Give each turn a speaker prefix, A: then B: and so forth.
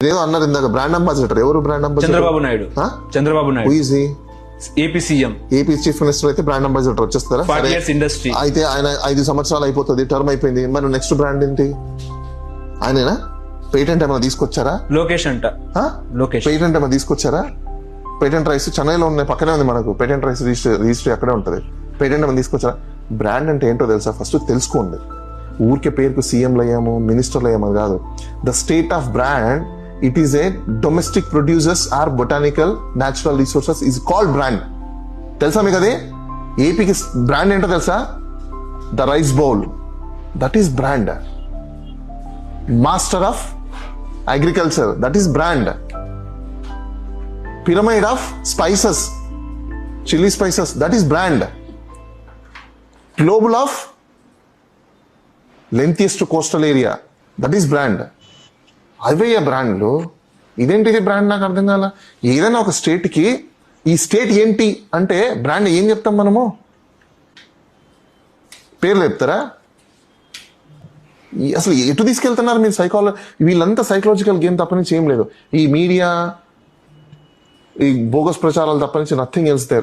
A: ఏదో అన్నారు ఇందాక బ్రాండ్ అంబాసిడర్. ఎవరు brand ambassador?
B: Chandrababu Naidu AP CM,
A: AP chief minister అయితే బ్రాండ్ అంబాసిడర్ వచ్చేస్తారా?
B: 40 years ఇండస్ట్రీ
A: అయితే ఆయన 5 సంవత్సరాలు అయిపోతుంది, టర్మ్ అయిపోయింది. మరి నెక్స్ట్ బ్రాండ్ ఏంటి? ఆయనేనా? పేటెంట్ ఏమైనా తీసుకొచ్చారా?
B: లోకేష్ అంట.
A: పేటెంట్ ఏమైనా తీసుకొచ్చారా? పేటెంట్ రైస్ చెన్నైలో ఉన్నాయి, పక్కనే ఉంది మనకు. పేటెంట్ రైస్ రిజిస్ట్రీ అక్కడే ఉంటుంది. పేటెంట్ ఏమైనా తీసుకొచ్చారా? బ్రాండ్ అంటే ఏంటో తెలుసా? ఫస్ట్ తెలుసుకోండి. ఊరికే పేరుకు సీఎంలు అయ్యాము, మినిస్టర్లు అయ్యాము కాదు. The state of brand, it is a domestic producers or botanical natural resources is called brand. తెలుసా మీకు అది? ఏపీకి బ్రాండ్ ఏంటో తెలుసా? The rice bowl, that is brand. Master of agriculture, that is brand. Pyramid of spices, chilli spices, that is brand. Global of lengthiest coastal area, that is brand. అవే బ్రాండ్లు. ఇదేంటిది brand? నాకు అర్థం కాల. ఏదైనా ఒక స్టేట్కి ఈ స్టేట్ ఏంటి అంటే బ్రాండ్ ఏం చెప్తాం మనము? పేర్లు చెప్తారా? అసలు ఎటు తీసుకెళ్తున్నారు మీరు? వీళ్ళంతా సైకలాజికల్ గేమ్ తప్ప నుంచి ఏం లేదు. ఈ మీడియా, ఈ బోగస్ ప్రచారాలు తప్ప నుంచి నథింగ్ ఎల్స్ దేర్.